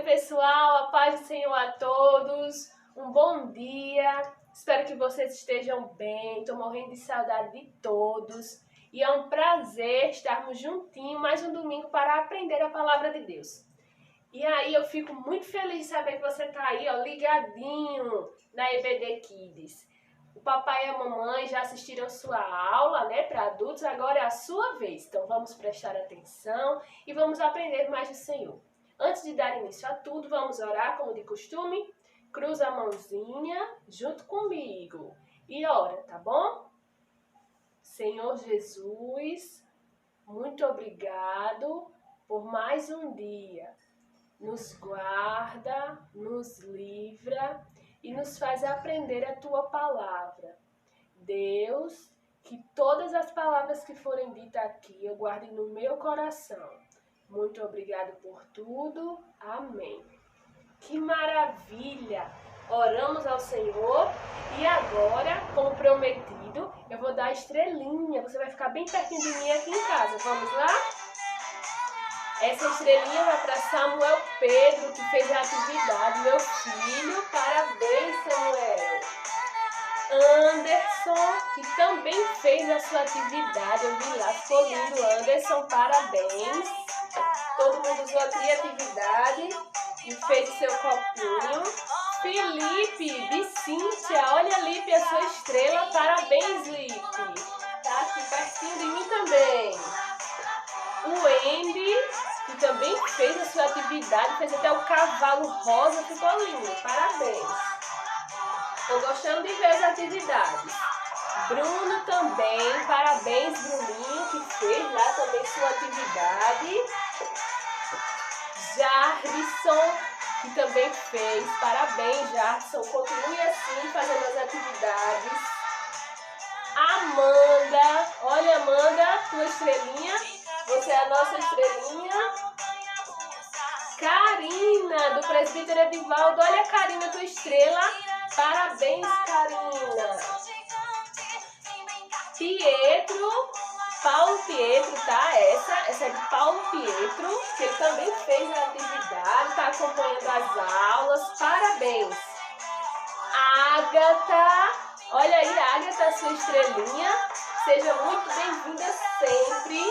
pessoal, a paz do Senhor a todos, um bom dia, espero que vocês estejam bem, estou morrendo de saudade de todos e é um prazer estarmos juntinhos mais um domingo para aprender a palavra de Deus. E aí eu fico muito feliz de saber que você está aí, ó, ligadinho na EBD Kids. O papai e a mamãe já assistiram sua aula, né, para adultos, agora é a sua vez. Então vamos prestar atenção e vamos aprender mais do Senhor. Antes de dar início a tudo, vamos orar como de costume. Cruza a mãozinha junto comigo e ora, tá bom? Senhor Jesus, muito obrigado por mais um dia. Nos guarda, nos livra e nos faz aprender a Tua palavra. Deus, que todas as palavras que forem ditas aqui eu guarde no meu coração. Muito obrigado por tudo. Amém. Que maravilha! Oramos ao Senhor e agora, como prometido, eu vou dar a estrelinha. Você vai ficar bem pertinho de mim aqui em casa. Vamos lá? Essa estrelinha vai para Samuel Pedro, que fez a atividade. Meu filho, parabéns, Samuel. Anderson, que também fez a sua atividade. Eu vi lá, ficou lindo. Anderson, parabéns. Todo mundo usou a criatividade e fez o seu copinho. Felipe, de Cíntia, olha, Lipe, a sua estrela. Parabéns, Lipe. Tá aqui pertinho de mim também. O Andy, que também fez a sua atividade, fez até o cavalo rosa, ficou lindo. Parabéns. Estou gostando de ver as atividades. Bruno também, parabéns, Bruninho, que fez lá também sua atividade. Jarvisson, que também fez, parabéns, Jarvisson, continue assim fazendo as atividades. Amanda, olha, Amanda, tua estrelinha, você é a nossa estrelinha. Karina, do presbítero Edivaldo, olha, Karina, tua estrela, parabéns, Karina. Pietro, Paulo Pietro, tá? Essa é de Paulo Pietro, que ele também fez a atividade, tá acompanhando as aulas, parabéns. Agatha, olha aí, Agatha, sua estrelinha, seja muito bem-vinda sempre.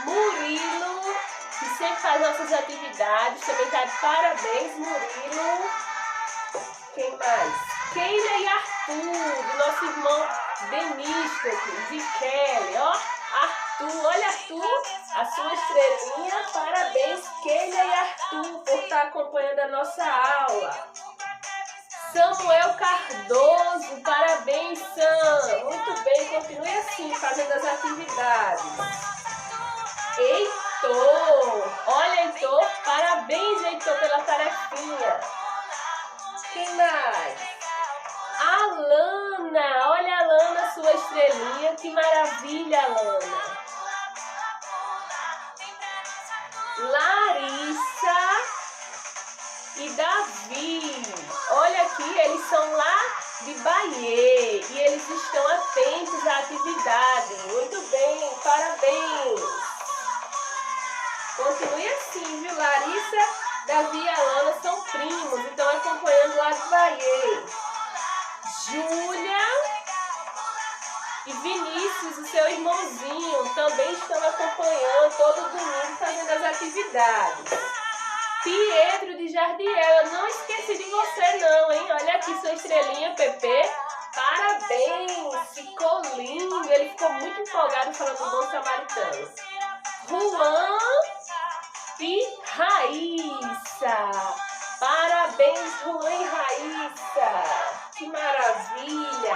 Murilo, que sempre faz nossas atividades, também tá de parabéns, Murilo. Quem mais? Keila e Arthur, do nosso irmão Demístocles e Kelly, ó. Arthur, olha, Arthur, a sua estrelinha, parabéns, Keila e Arthur, por estar acompanhando a nossa aula. Samuel Cardoso, parabéns, Sam, muito bem, continue assim, fazendo as atividades. Heitor, olha, Heitor, parabéns, Heitor, pela tarefinha. Quem mais? Alana, olha, Alana, sua estrelinha, que maravilha, Alana. Larissa e Davi, olha aqui, eles são lá de Bahia e eles estão atentos à atividade. Muito bem, parabéns. Continue assim, viu? Larissa, Davi e Alana são primos, então acompanhando lá de Bahia. Júlia e Vinícius, o seu irmãozinho, também estão acompanhando todo domingo fazendo as atividades. Pietro de Jardiel, eu não esqueci de você não, hein? Olha aqui sua estrelinha, Pepe. Parabéns, ficou lindo, ele ficou muito empolgado falando do bom samaritano. Juan e Raíssa, parabéns, Juan e Raíssa. Que maravilha!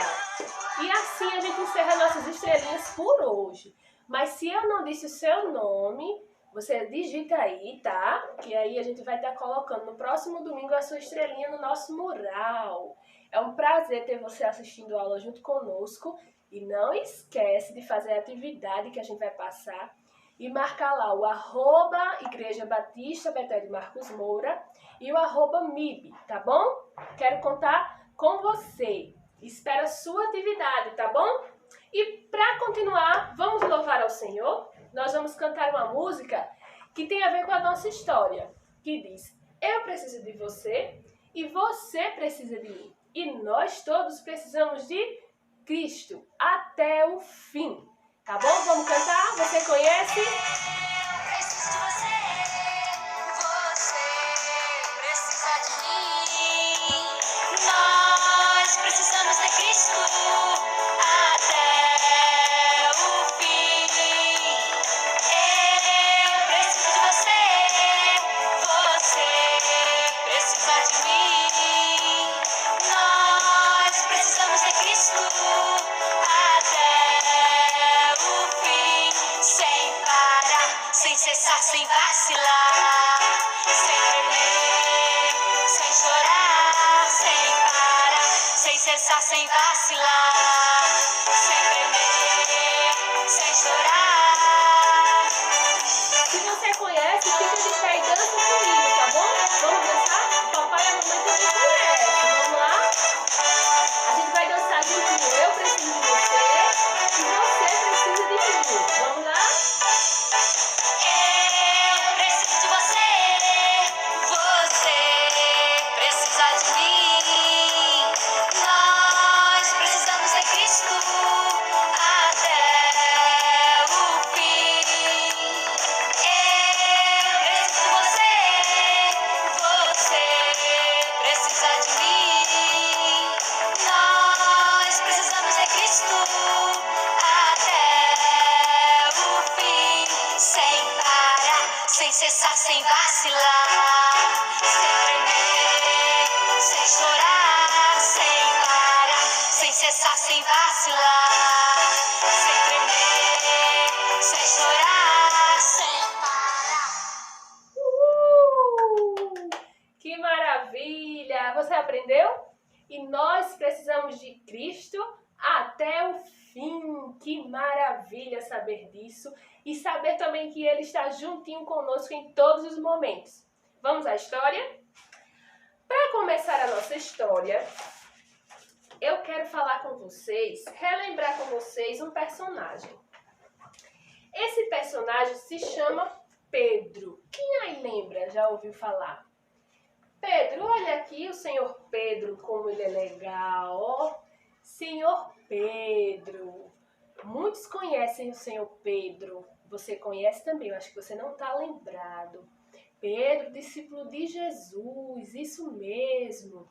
E assim a gente encerra nossas estrelinhas por hoje. Mas se eu não disse o seu nome, você digita aí, tá? Que aí a gente vai estar colocando no próximo domingo a sua estrelinha no nosso mural. É um prazer ter você assistindo a aula junto conosco. E não esquece de fazer a atividade que a gente vai passar e marcar lá o @Igreja Batista Betel de Marcos Moura e o @MIB, tá bom? Quero contar com você. Espero a sua atividade, tá bom? E para continuar, vamos louvar ao Senhor. Nós vamos cantar uma música que tem a ver com a nossa história. que diz: eu preciso de você e você precisa de mim. E nós todos precisamos de Cristo até o fim. Tá bom? Vamos cantar? Você conhece? Preciso de você, você precisa de mim. Nós precisamos de Cristo até o fim. Eu preciso de você, você precisa de mim. Nós precisamos de Cristo até o fim, sem parar, sem cessar, sem vacilar, sem tremer, sem chorar, sem parar, sem cessar, sem vacilar, sem tremer, sem chorar. Se você conhece, fica de pé e dança comigo, tá bom? Vamos dançar? Papai e a mamãe também conhecem. Vamos lá? A gente vai dançar juntinho. Eu preciso de você e você precisa de mim. Vamos lá? Eu preciso de você, você precisa de mim. Nós precisamos de Cristo até o fim. Eu preciso de você, você precisa de mim. Nós precisamos de Cristo até o fim, sem parar, sem cessar, sem vacilar, sem tremer, sem chorar, sem parar, sem cessar, sem vacilar, sem tremer, sem chorar, sem parar. Que maravilha! Você aprendeu? E nós precisamos de Cristo até o fim. Que maravilha saber disso e saber também que Ele está juntinho conosco em todos os momentos. Vamos à história? Para começar a nossa história, eu quero falar com vocês, relembrar com vocês um personagem. Esse personagem se chama Pedro. Quem aí lembra? Já ouviu falar? Pedro, olha aqui o senhor Pedro, como ele é legal, ó. Senhor Pedro. Muitos conhecem o senhor Pedro. Você conhece também, eu acho que você não está lembrado. Pedro, discípulo de Jesus, isso mesmo.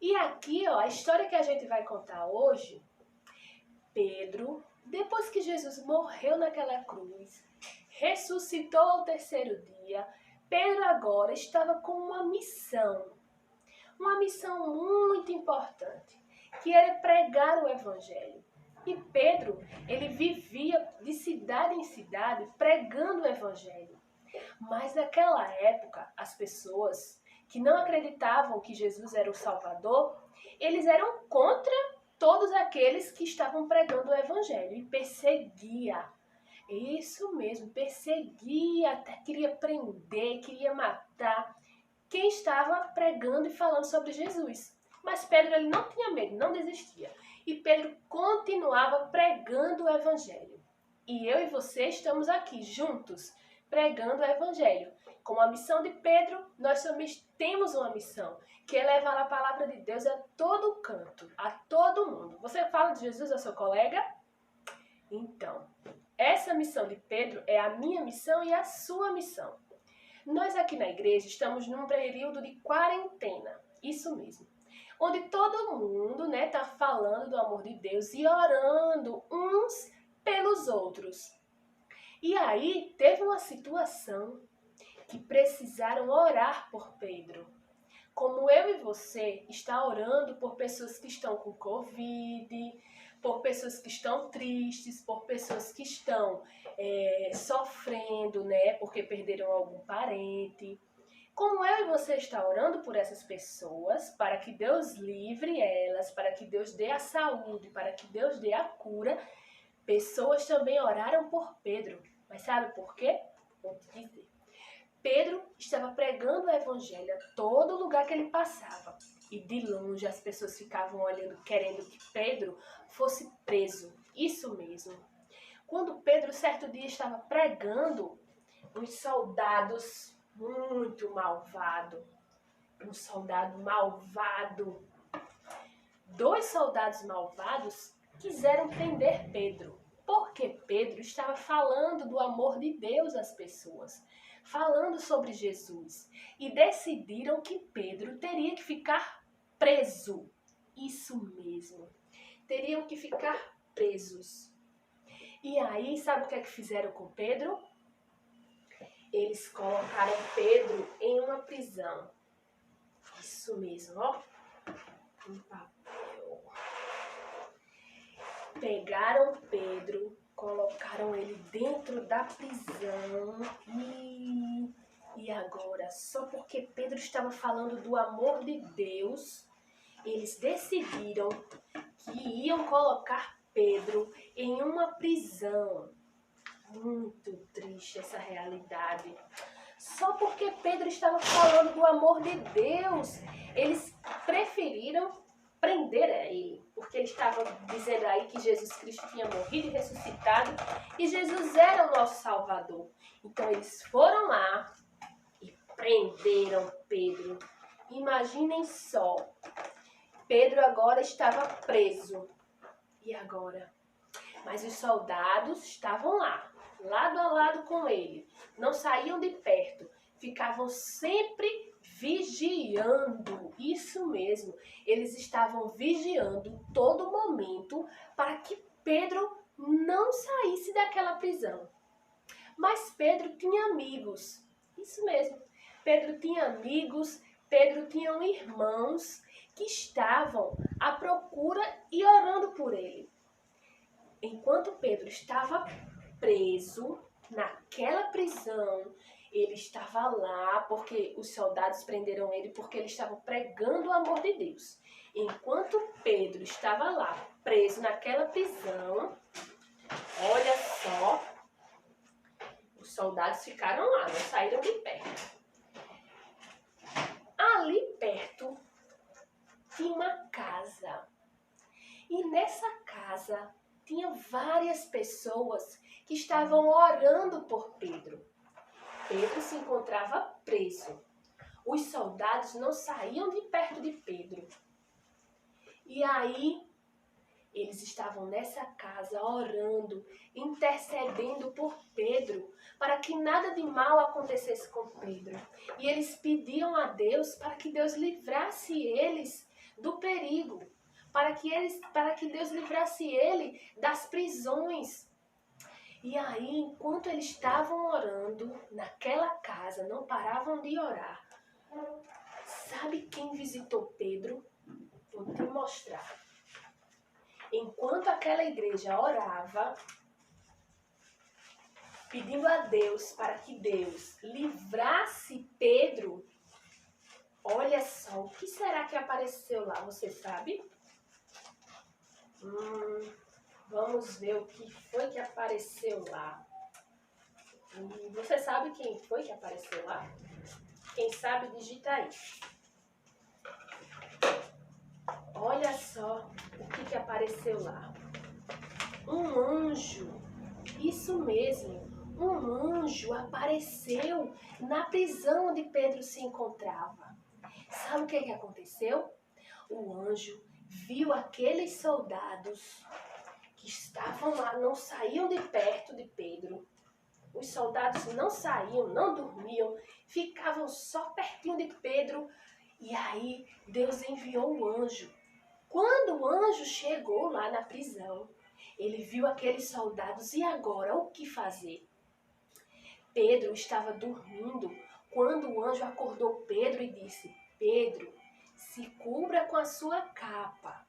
E aqui, ó, a história que a gente vai contar hoje, Pedro, depois que Jesus morreu naquela cruz, ressuscitou ao terceiro dia, Pedro agora estava com uma missão muito importante, que era pregar o evangelho. E Pedro, ele vivia de cidade em cidade pregando o evangelho. Mas naquela época, as pessoas que não acreditavam que Jesus era o Salvador, eles eram contra todos aqueles que estavam pregando o evangelho e perseguia. Isso mesmo, perseguia, até queria prender, queria matar quem estava pregando e falando sobre Jesus. Mas Pedro, ele não tinha medo, não desistia. E Pedro continuava pregando o evangelho. E eu e você estamos aqui juntos, pregando o evangelho. Com a missão de Pedro, nós também temos uma missão, que é levar a palavra de Deus a todo canto, a todo mundo. Você fala de Jesus ao seu colega? Então, essa missão de Pedro é a minha missão e a sua missão. Nós aqui na igreja estamos num período de quarentena, isso mesmo, onde todo mundo tá falando do amor de Deus e orando uns pelos outros. E aí teve uma situação que precisaram orar por Pedro. Como eu e você está orando por pessoas que estão com Covid, por pessoas que estão tristes, por pessoas que estão sofrendo, porque perderam algum parente. Como eu e você está orando por essas pessoas, para que Deus livre elas, para que Deus dê a saúde, para que Deus dê a cura, pessoas também oraram por Pedro. Mas sabe por quê? Vou te dizer. Pedro estava pregando o evangelho a todo lugar que ele passava. E de longe as pessoas ficavam olhando, querendo que Pedro fosse preso. Isso mesmo. Quando Pedro, certo dia, estava pregando, os soldados muito malvado. Um soldado malvado. 2 soldados malvados quiseram prender Pedro, porque Pedro estava falando do amor de Deus às pessoas, falando sobre Jesus, e decidiram que Pedro teria que ficar preso. Isso mesmo, teriam que ficar presos. E aí, sabe o que é que fizeram com Pedro? Eles colocaram Pedro em uma prisão. Isso mesmo, ó. Um papel. Pegaram Pedro, colocaram ele dentro da prisão e agora, só porque Pedro estava falando do amor de Deus, eles decidiram que iam colocar Pedro em uma prisão. Muito triste essa realidade. Só porque Pedro estava falando do amor de Deus, eles preferiram prender a ele, porque ele estava dizendo aí que Jesus Cristo tinha morrido e ressuscitado e Jesus era o nosso Salvador. Então eles foram lá e prenderam Pedro. Imaginem só, Pedro agora estava preso. E agora? Mas os soldados estavam lá, lado a lado com ele, não saíam de perto, ficavam sempre vigiando. Isso mesmo, eles estavam vigiando todo momento para que Pedro não saísse daquela prisão. Mas Pedro tinha amigos, isso mesmo, Pedro tinha amigos, Pedro tinha irmãos que estavam à procura e orando por ele. Enquanto Pedro estava preso naquela prisão, ele estava lá porque os soldados prenderam ele porque ele estava pregando o amor de Deus. Enquanto Pedro estava lá, preso naquela prisão, olha só, os soldados ficaram lá, não saíram de perto. Ali perto tinha uma casa. E nessa casa tinha várias pessoas que estavam orando por Pedro. Pedro se encontrava preso. Os soldados não saíam de perto de Pedro. E aí, eles estavam nessa casa orando, intercedendo por Pedro, para que nada de mal acontecesse com Pedro. E eles pediam a Deus para que Deus livrasse eles do perigo, para que Deus livrasse ele das prisões. E aí, enquanto eles estavam orando naquela casa, não paravam de orar. Sabe quem visitou Pedro? Vou te mostrar. Enquanto aquela igreja orava, pedindo a Deus para que Deus livrasse Pedro, olha só, o que será que apareceu lá, você sabe? Vamos ver o que foi que apareceu lá. Você sabe quem foi que apareceu lá? Quem sabe, digita aí. Olha só o que apareceu lá. Um anjo. Isso mesmo. Um anjo apareceu na prisão onde Pedro se encontrava. Sabe o que aconteceu? O anjo viu aqueles soldados que estavam lá, não saíam de perto de Pedro. Os soldados não saíam, não dormiam, ficavam só pertinho de Pedro. E aí Deus enviou o anjo. Quando o anjo chegou lá na prisão, ele viu aqueles soldados e agora o que fazer? Pedro estava dormindo quando o anjo acordou Pedro e disse: Pedro, se cubra com a sua capa.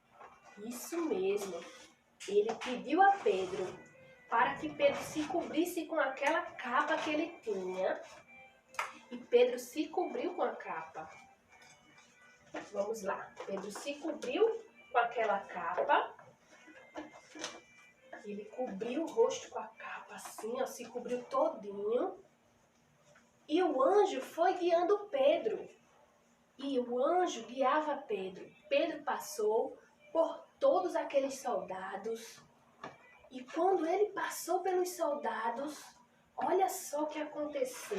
Isso mesmo. Ele pediu a Pedro para que Pedro se cobrisse com aquela capa que ele tinha. E Pedro se cobriu com a capa. Vamos lá. Pedro se cobriu com aquela capa. Ele cobriu o rosto com a capa assim, ó, se cobriu todinho. E o anjo foi guiando Pedro. E o anjo guiava Pedro. Pedro passou por todos aqueles soldados. E quando ele passou pelos soldados, Olha só o que aconteceu.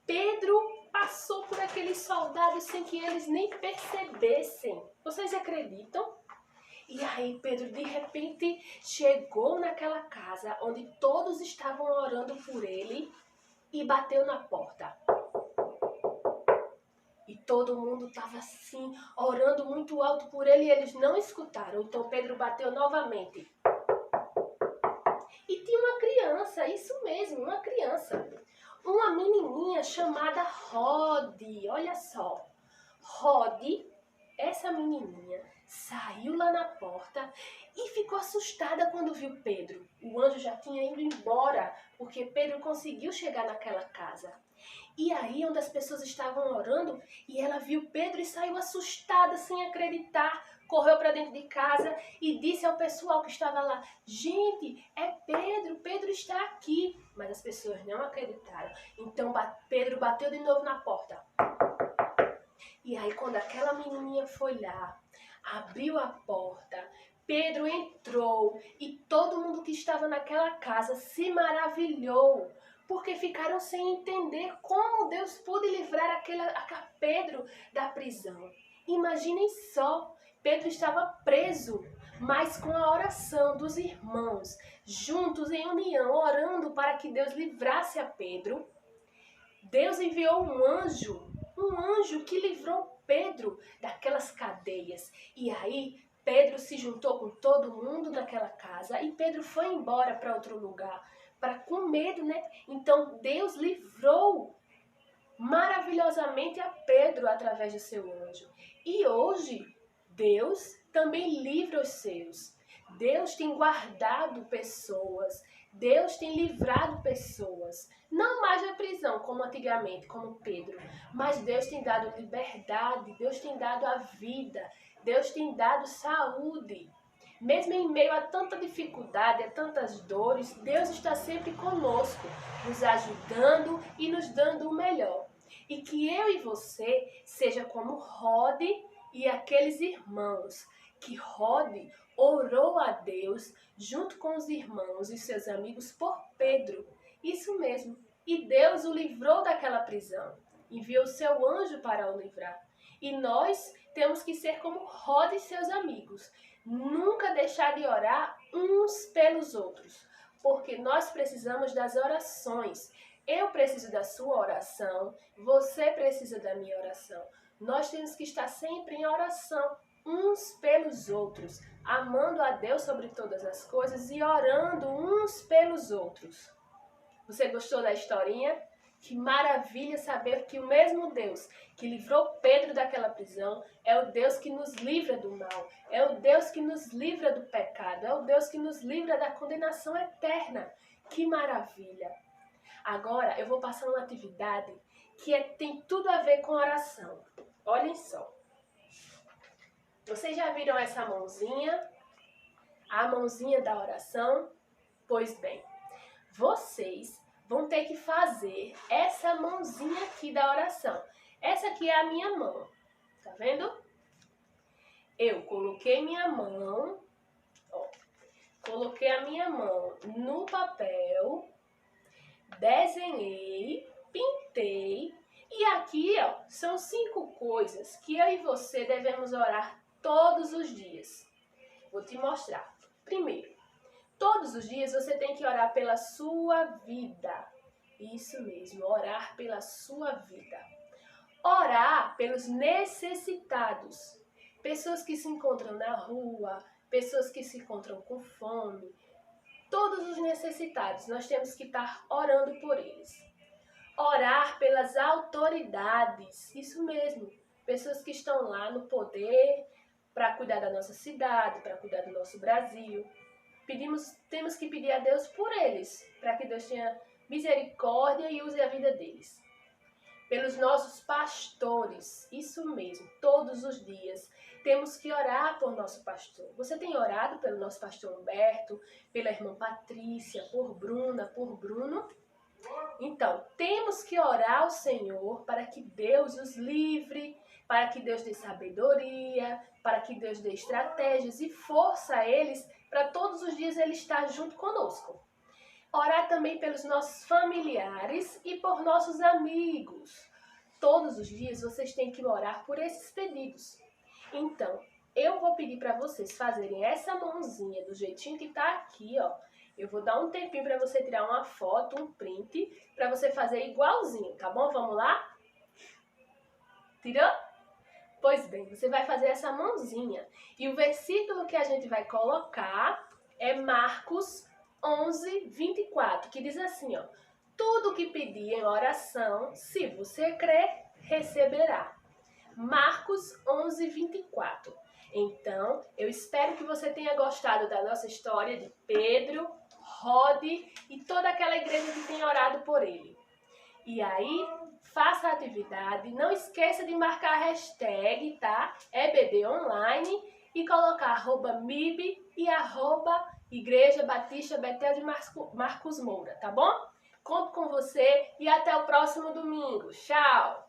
Pedro passou por aqueles soldados sem que eles nem percebessem. Vocês acreditam? E aí Pedro de repente chegou naquela casa onde todos estavam orando por ele e bateu na porta. E todo mundo estava assim, orando muito alto por ele e eles não escutaram. Então Pedro bateu novamente. E tinha uma criança, isso mesmo, uma criança. Uma menininha chamada Rode, olha só. Rode, essa menininha, saiu lá na porta e ficou assustada quando viu Pedro. O anjo já tinha ido embora, porque Pedro conseguiu chegar naquela casa. E aí, onde as pessoas estavam orando, e ela viu Pedro e saiu assustada, sem acreditar. Correu para dentro de casa e disse ao pessoal que estava lá: gente, é Pedro, Pedro está aqui. Mas as pessoas não acreditaram. Então Pedro bateu de novo na porta. E aí, quando aquela menininha foi lá, abriu a porta, Pedro entrou e todo mundo que estava naquela casa se maravilhou, porque ficaram sem entender como Deus pôde livrar a Pedro da prisão. Imaginem só, Pedro estava preso, mas com a oração dos irmãos, juntos em união, orando para que Deus livrasse a Pedro, Deus enviou um anjo que livrou Pedro daquelas cadeias. E aí Pedro se juntou com todo mundo naquela casa e Pedro foi embora para outro lugar, com medo, né? Então Deus livrou maravilhosamente a Pedro através do seu anjo. E hoje Deus também livra os seus. Deus tem guardado pessoas, Deus tem livrado pessoas, não mais da prisão como antigamente, como Pedro, mas Deus tem dado liberdade, Deus tem dado a vida, Deus tem dado saúde. Mesmo em meio a tanta dificuldade, a tantas dores, Deus está sempre conosco, nos ajudando e nos dando o melhor. E que eu e você seja como Rode e aqueles irmãos, que Rode orou a Deus junto com os irmãos e seus amigos por Pedro. Isso mesmo. E Deus o livrou daquela prisão. Enviou seu anjo para o livrar. E nós temos que ser como Rode e seus amigos. Nunca deixar de orar uns pelos outros. Porque nós precisamos das orações. Eu preciso da sua oração. Você precisa da minha oração. Nós temos que estar sempre em oração uns pelos outros, amando a Deus sobre todas as coisas e orando uns pelos outros. Você gostou da historinha? Que maravilha saber que o mesmo Deus que livrou Pedro daquela prisão é o Deus que nos livra do mal, é o Deus que nos livra do pecado, é o Deus que nos livra da condenação eterna. Que maravilha! Agora eu vou passar uma atividade que tem tudo a ver com oração. Olhem só. Vocês já viram essa mãozinha? A mãozinha da oração? Pois bem, vocês vão ter que fazer essa mãozinha aqui da oração. Essa aqui é a minha mão, tá vendo? Eu coloquei minha mão, ó, coloquei a minha mão no papel, desenhei, pintei, e aqui, ó, são 5 coisas que eu e você devemos orar todos os dias. Vou te mostrar. Primeiro, todos os dias você tem que orar pela sua vida. Isso mesmo, orar pela sua vida. Orar pelos necessitados. Pessoas que se encontram na rua, pessoas que se encontram com fome. Todos os necessitados, nós temos que estar orando por eles. Orar pelas autoridades. Isso mesmo, pessoas que estão lá no poder, para cuidar da nossa cidade, para cuidar do nosso Brasil. Temos que pedir a Deus por eles, para que Deus tenha misericórdia e use a vida deles. Pelos nossos pastores, isso mesmo, todos os dias, temos que orar por nosso pastor. Você tem orado pelo nosso pastor Humberto, pela irmã Patrícia, por Bruna, por Bruno? Então, temos que orar ao Senhor para que Deus os livre, para que Deus dê sabedoria, para que Deus dê estratégias e força a eles, para todos os dias Ele estar junto conosco. Orar também pelos nossos familiares e por nossos amigos. Todos os dias vocês têm que orar por esses pedidos. Então, eu vou pedir para vocês fazerem essa mãozinha do jeitinho que tá aqui, ó. Eu vou dar um tempinho para você tirar uma foto, um print, para você fazer igualzinho, tá bom? Vamos lá? Tirou? Pois bem, você vai fazer essa mãozinha. E o versículo que a gente vai colocar é Marcos 11:24, que diz assim, ó: tudo que pedir em oração, se você crer, receberá. Marcos 11:24. Então, eu espero que você tenha gostado da nossa história de Pedro, Rod e toda aquela igreja que tem orado por ele. E aí, faça a atividade, não esqueça de marcar a hashtag, tá? EBD Online e colocar @MIB e @Igreja Batista Betel de Marcos Moura, tá bom? Conto com você e até o próximo domingo. Tchau!